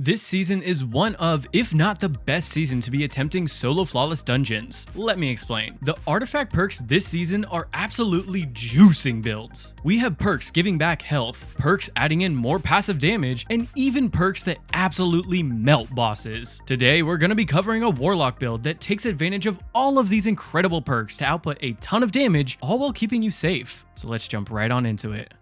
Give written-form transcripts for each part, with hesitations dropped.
This season is one of, if not the best season to be attempting solo flawless dungeons. Let me explain. The artifact perks this season are absolutely juicing builds. We have perks giving back health, perks adding in more passive damage, and even perks that absolutely melt bosses. Today, we're going to be covering a Warlock build that takes advantage of all of these incredible perks to output a ton of damage, all while keeping you safe. So let's jump right on into it.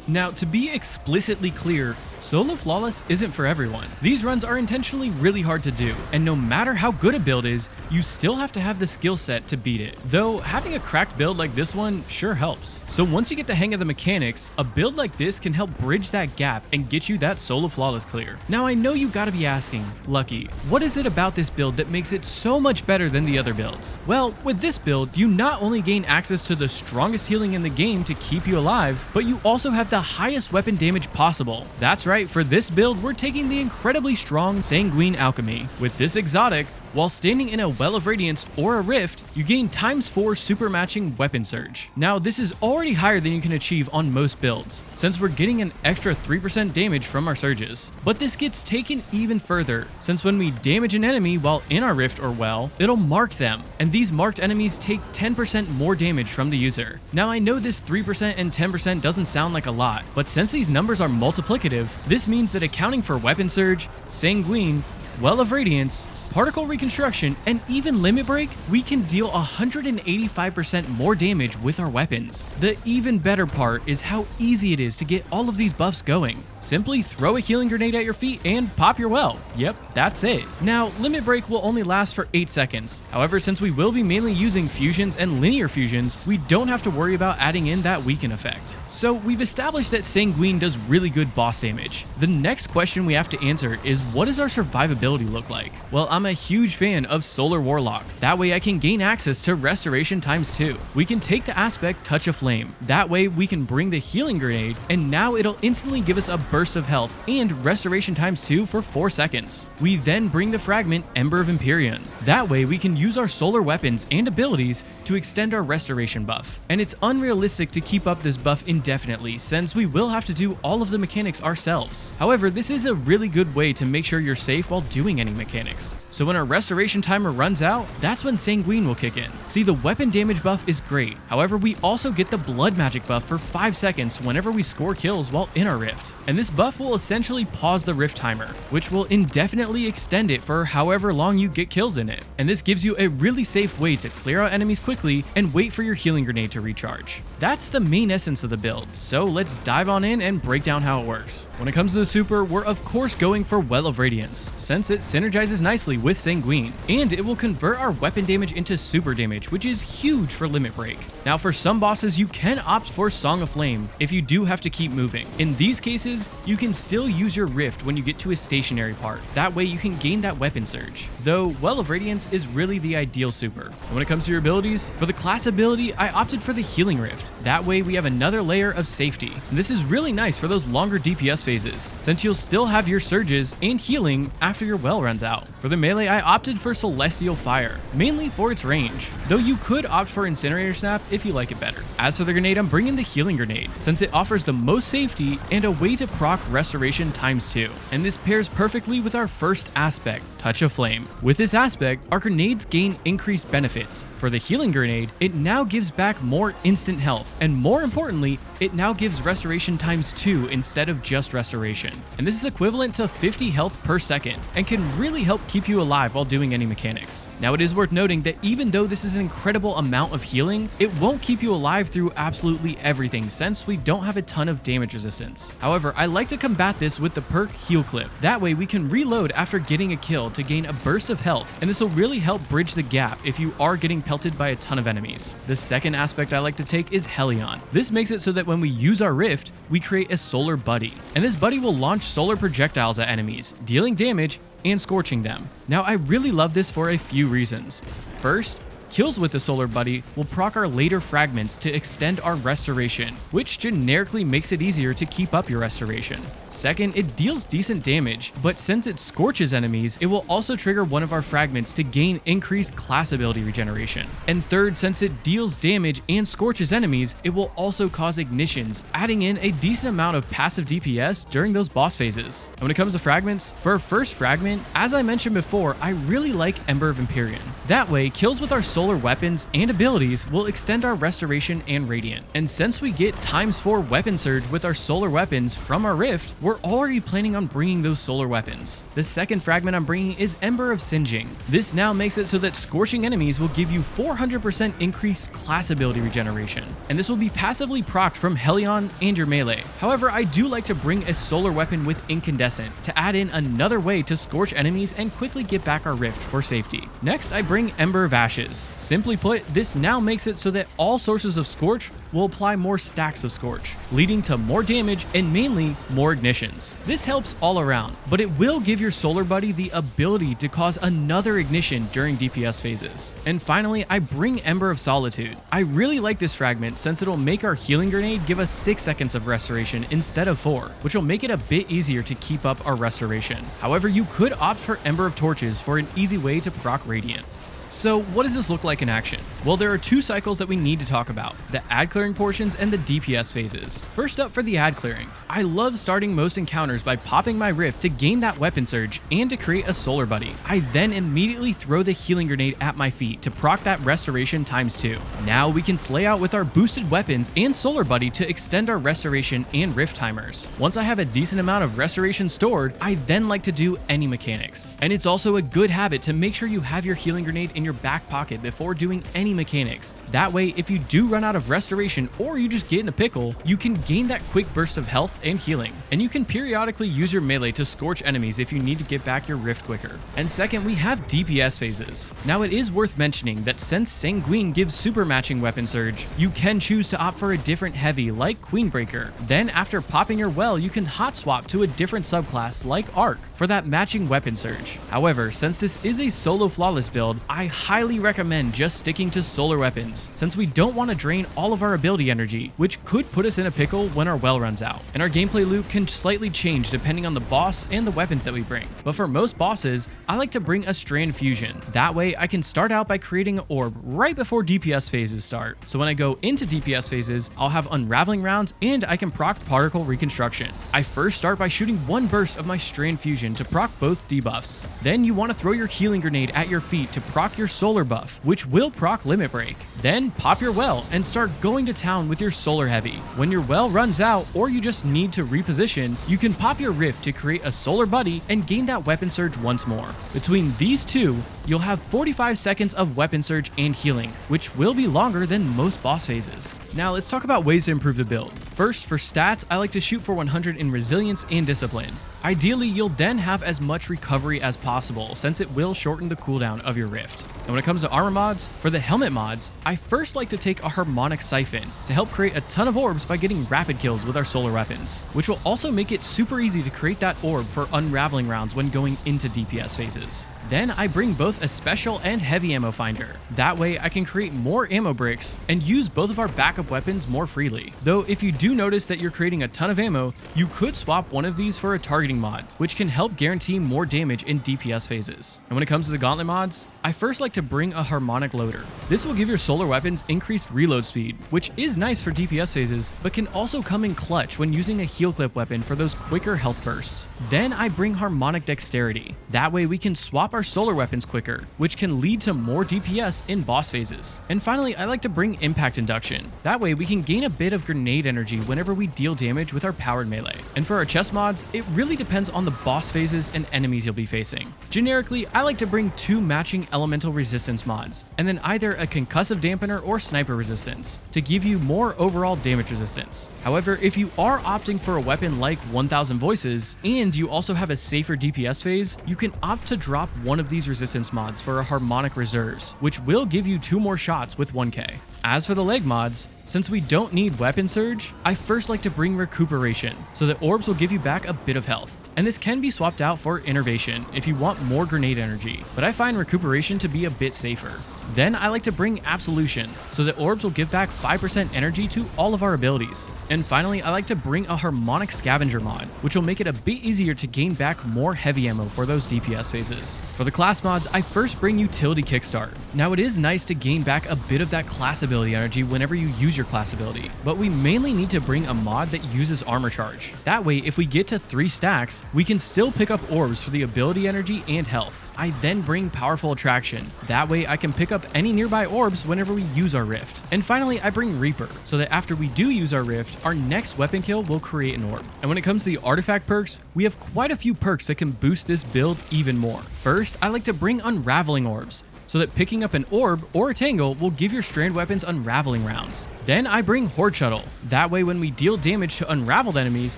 Now, to be explicitly clear, solo flawless isn't for everyone. These runs are intentionally really hard to do, and no matter how good a build is, you still have to have the skill set to beat it. Though, having a cracked build like this one sure helps. So once you get the hang of the mechanics, a build like this can help bridge that gap and get you that solo flawless clear. Now, I know you gotta be asking, Lucky, what is it about this build that makes it so much better than the other builds? Well, with this build, you not only gain access to the strongest healing in the game to keep you alive, but you also have the highest weapon damage possible. That's right, for this build, we're taking the incredibly strong Sanguine Alchemy. With this exotic, while standing in a Well of Radiance or a Rift, you gain ×4 super matching weapon surge. Now, this is already higher than you can achieve on most builds, since we're getting an extra 3% damage from our surges. But this gets taken even further, since when we damage an enemy while in our Rift or Well, it'll mark them, and these marked enemies take 10% more damage from the user. Now, I know this 3% and 10% doesn't sound like a lot, but since these numbers are multiplicative, this means that accounting for weapon surge, Sanguine, Well of Radiance, Particle Reconstruction, and even Limit Break, we can deal 185% more damage with our weapons. The even better part is how easy it is to get all of these buffs going. Simply throw a healing grenade at your feet and pop your well. Yep, that's it. Now, Limit Break will only last for 8 seconds. However, since we will be mainly using fusions and linear fusions, we don't have to worry about adding in that weaken effect. So we've established that Sanguine does really good boss damage. The next question we have to answer is, what does our survivability look like? Well, I'm a huge fan of Solar Warlock. That way I can gain access to Restoration ×2. We can take the aspect Touch of Flame. That way we can bring the healing grenade, and now it'll instantly give us a burst of health and Restoration ×2 for 4 seconds. We then bring the fragment Ember of Empyrean. That way we can use our solar weapons and abilities to extend our restoration buff. And it's unrealistic to keep up this buff indefinitely, since we will have to do all of the mechanics ourselves. However, this is a really good way to make sure you're safe while doing any mechanics. So when our restoration timer runs out, that's when Sanguine will kick in. See, the weapon damage buff is great. However, we also get the blood magic buff for 5 seconds whenever we score kills while in our rift. And this buff will essentially pause the rift timer, which will indefinitely extend it for however long you get kills in it. And this gives you a really safe way to clear out enemies quickly and wait for your healing grenade to recharge. That's the main essence of the build, so let's dive on in and break down how it works. When it comes to the super, we're of course going for Well of Radiance, since it synergizes nicely with Sanguine, and it will convert our weapon damage into super damage, which is huge for Limit Break. Now, for some bosses, you can opt for Song of Flame if you do have to keep moving. In these cases, you can still use your Rift when you get to a stationary part. That way you can gain that weapon surge. Though, Well of Radiance is really the ideal super. When it comes to your abilities, for the class ability, I opted for the Healing Rift. That way we have another layer of safety. And this is really nice for those longer DPS phases, since you'll still have your surges and healing after your well runs out. For the melee, I opted for Celestial Fire, mainly for its range, though you could opt for Incinerator Snap if you like it better. As for the grenade, I'm bringing the Healing Grenade, since it offers the most safety and a way to proc Restoration ×2. And this pairs perfectly with our first aspect, Touch of Flame. With this aspect, our grenades gain increased benefits. For the Healing Grenade, it now gives back more instant health, and more importantly, it now gives Restoration ×2 instead of just Restoration. And this is equivalent to 50 health per second, and can really help keep you alive while doing any mechanics. Now, it is worth noting that even though this is an incredible amount of healing, it won't keep you alive through absolutely everything, since we don't have a ton of damage resistance. However, I like to combat this with the perk Heal Clip. That way we can reload after getting a kill to gain a burst of health, and this will really help bridge the gap if you are getting pelted by a ton of enemies. The second aspect I like to take is Helion. This makes it so that when we use our Rift, we create a solar buddy, and this buddy will launch solar projectiles at enemies, dealing damage and scorching them. Now, I really love this for a few reasons. First, Kills with the Solar Buddy will proc our later fragments to extend our restoration, which generically makes it easier to keep up your restoration. Second, it deals decent damage, but since it scorches enemies, it will also trigger one of our fragments to gain increased class ability regeneration. And third, since it deals damage and scorches enemies, it will also cause ignitions, adding in a decent amount of passive DPS during those boss phases. And when it comes to fragments, for our first fragment, as I mentioned before, I really like Ember of Empyrean. That way, kills with our solar weapons and abilities will extend our restoration and radiant. And since we get ×4 weapon surge with our solar weapons from our rift, we're already planning on bringing those solar weapons. The second fragment I'm bringing is Ember of Singeing. This now makes it so that scorching enemies will give you 400% increased class ability regeneration, and this will be passively procced from Helion and your melee. However, I do like to bring a solar weapon with Incandescent to add in another way to scorch enemies and quickly get back our rift for safety. Next, I bring Ember of Ashes. Simply put, this now makes it so that all sources of Scorch will apply more stacks of Scorch, leading to more damage and mainly more ignitions. This helps all around, but it will give your Solar Buddy the ability to cause another ignition during DPS phases. And finally, I bring Ember of Solitude. I really like this fragment since it'll make our healing grenade give us 6 seconds of restoration instead of 4, which will make it a bit easier to keep up our restoration. However, you could opt for Ember of Torches for an easy way to proc Radiant. So what does this look like in action? Well, there are 2 cycles that we need to talk about, the ad clearing portions and the DPS phases. First up, for the ad clearing. I love starting most encounters by popping my rift to gain that weapon surge and to create a Solar Buddy. I then immediately throw the healing grenade at my feet to proc that restoration ×2. Now we can slay out with our boosted weapons and Solar Buddy to extend our restoration and rift timers. Once I have a decent amount of restoration stored, I then like to do any mechanics. And it's also a good habit to make sure you have your healing grenade in your back pocket before doing any mechanics. That way, if you do run out of restoration or you just get in a pickle, you can gain that quick burst of health and healing. And you can periodically use your melee to scorch enemies if you need to get back your rift quicker. And second, we have DPS phases. Now it is worth mentioning that since Sanguine gives super matching weapon surge, you can choose to opt for a different heavy like Queenbreaker. Then after popping your well, you can hot swap to a different subclass like Arc for that matching weapon surge. However, since this is a solo flawless build, I highly recommend just sticking to solar weapons, since we don't want to drain all of our ability energy, which could put us in a pickle when our well runs out. And our gameplay loop can slightly change depending on the boss and the weapons that we bring. But for most bosses, I like to bring a Strand Fusion. That way I can start out by creating an orb right before DPS phases start. So when I go into DPS phases, I'll have Unraveling rounds and I can proc Particle Reconstruction. I first start by shooting one burst of my Strand Fusion to proc both debuffs. Then you want to throw your healing grenade at your feet to proc your solar buff, which will proc Limit Break. Then pop your well and start going to town with your Solar Heavy. When your well runs out or you just need to reposition, you can pop your rift to create a Solar Buddy and gain that weapon surge once more. Between these two, you'll have 45 seconds of weapon surge and healing, which will be longer than most boss phases. Now let's talk about ways to improve the build. First, for stats, I like to shoot for 100 in resilience and discipline. Ideally, you'll then have as much recovery as possible, since it will shorten the cooldown of your rift. And when it comes to armor mods, for the helmet mods, I first like to take a Harmonic Siphon to help create a ton of orbs by getting rapid kills with our solar weapons, which will also make it super easy to create that orb for unraveling rounds when going into DPS phases. Then I bring both a special and heavy ammo finder. That way I can create more ammo bricks and use both of our backup weapons more freely. Though if you do notice that you're creating a ton of ammo, you could swap one of these for a targeting mod, which can help guarantee more damage in DPS phases. And when it comes to the gauntlet mods, I first like to bring a Harmonic Loader. This will give your solar weapons increased reload speed, which is nice for DPS phases, but can also come in clutch when using a heal clip weapon for those quicker health bursts. Then I bring Harmonic Dexterity. That way we can swap our solar weapons quicker, which can lead to more DPS in boss phases. And finally, I like to bring Impact Induction. That way we can gain a bit of grenade energy whenever we deal damage with our powered melee. And for our chest mods, it really depends on the boss phases and enemies you'll be facing. Generically, I like to bring 2 matching elemental resistance mods, and then either a concussive dampener or sniper resistance to give you more overall damage resistance. However, if you are opting for a weapon like 1000 Voices, and you also have a safer DPS phase, you can opt to drop one of these resistance mods for a Harmonic Reserves, which will give you 2 more shots with 1k. As for the leg mods, since we don't need weapon surge, I first like to bring Recuperation, so that orbs will give you back a bit of health. And this can be swapped out for Innervation if you want more grenade energy, but I find Recuperation to be a bit safer. Then I like to bring Absolution, so that orbs will give back 5% energy to all of our abilities. And finally, I like to bring a Harmonic Scavenger mod, which will make it a bit easier to gain back more heavy ammo for those DPS phases. For the class mods, I first bring Utility Kickstart. Now it is nice to gain back a bit of that class ability energy whenever you use your class ability, but we mainly need to bring a mod that uses Armor Charge. That way, if we get to 3 stacks, we can still pick up orbs for the ability energy and health. I then bring Powerful Attraction. That way I can pick up any nearby orbs whenever we use our Rift. And finally, I bring Reaper, so that after we do use our Rift, our next weapon kill will create an orb. And when it comes to the artifact perks, we have quite a few perks that can boost this build even more. First, I like to bring Unraveling Orbs, so that picking up an orb or a tangle will give your strand weapons unraveling rounds. Then I bring Horde Shuttle. That way when we deal damage to unraveled enemies,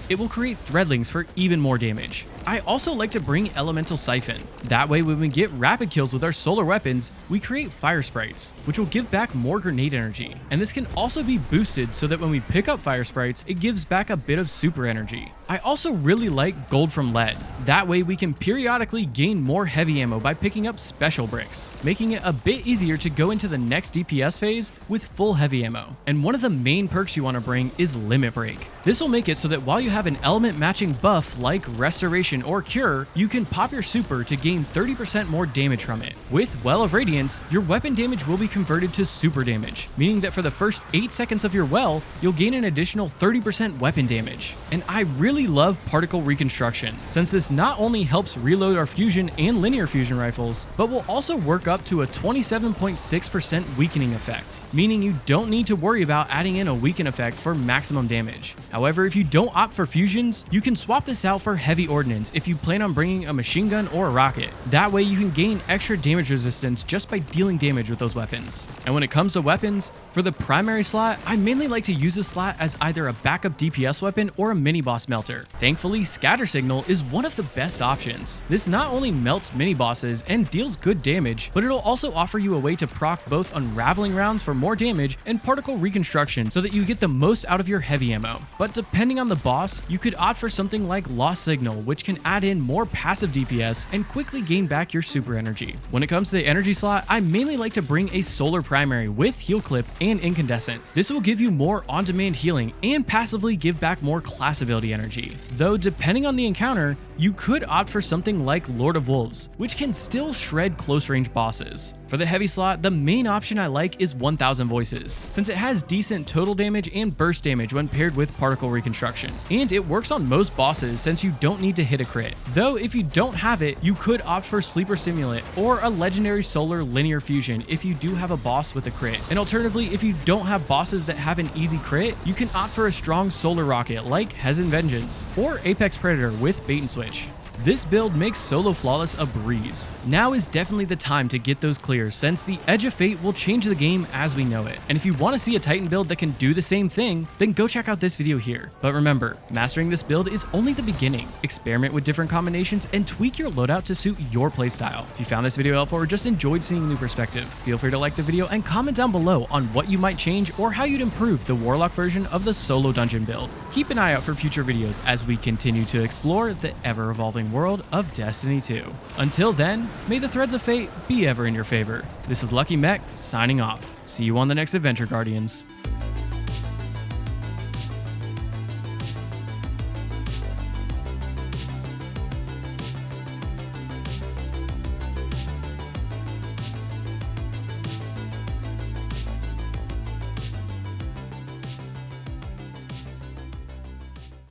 it will create threadlings for even more damage. I also like to bring Elemental Siphon. That way when we get rapid kills with our solar weapons, we create Fire Sprites, which will give back more grenade energy. And this can also be boosted so that when we pick up Fire Sprites, it gives back a bit of super energy. I also really like Gold from Lead. That way we can periodically gain more heavy ammo by picking up special bricks, making it a bit easier to go into the next DPS phase with full heavy ammo. And one of the main perks you want to bring is Limit Break. This will make it so that while you have an element matching buff like Restoration or Cure, you can pop your super to gain 30% more damage from it. With Well of Radiance, your weapon damage will be converted to super damage, meaning that for the first 8 seconds of your well, you'll gain an additional 30% weapon damage. And I really love Particle Reconstruction, since this not only helps reload our fusion and linear fusion rifles, but will also work up to a 27.6% weakening effect, meaning you don't need to worry about adding in a weaken effect for maximum damage. However, if you don't opt for fusions, you can swap this out for heavy ordnance if you plan on bringing a machine gun or a rocket. That way you can gain extra damage resistance just by dealing damage with those weapons. And when it comes to weapons, for the primary slot, I mainly like to use this slot as either a backup DPS weapon or a mini boss melter. Thankfully, Scatter Signal is one of the best options. This not only melts mini bosses and deals good damage, but it'll also offer you a way to proc both unraveling rounds for more damage and particle reconstruction so that you get the most out of your heavy ammo. But depending on the boss, you could opt for something like Lost Signal, which can add in more passive DPS and quickly gain back your super energy. When it comes to the energy slot, I mainly like to bring a solar primary with Heal Clip and Incandescent. This will give you more on-demand healing and passively give back more class ability energy. Though depending on the encounter, you could opt for something like Lord of Wolves, which can still shred close-range bosses. For the heavy slot, the main option I like is 1000 Voices, since it has decent total damage and burst damage when paired with Particle Reconstruction. And it works on most bosses since you don't need to hit a crit. Though if you don't have it, you could opt for Sleeper Stimulant or a Legendary Solar Linear Fusion if you do have a boss with a crit. And alternatively, if you don't have bosses that have an easy crit, you can opt for a strong Solar Rocket like Hezen Vengeance or Apex Predator with Bait and Switch. This build makes Solo Flawless a breeze. Now is definitely the time to get those clears, since the Edge of Fate will change the game as we know it. And if you want to see a Titan build that can do the same thing, then go check out this video here. But remember, mastering this build is only the beginning. Experiment with different combinations and tweak your loadout to suit your playstyle. If you found this video helpful or just enjoyed seeing a new perspective, feel free to like the video and comment down below on what you might change or how you'd improve the Warlock version of the solo dungeon build. Keep an eye out for future videos as we continue to explore the ever-evolving world of Destiny 2. Until then, may the threads of fate be ever in your favor. This is Lucky Mech signing off. See you on the next adventure, Guardians.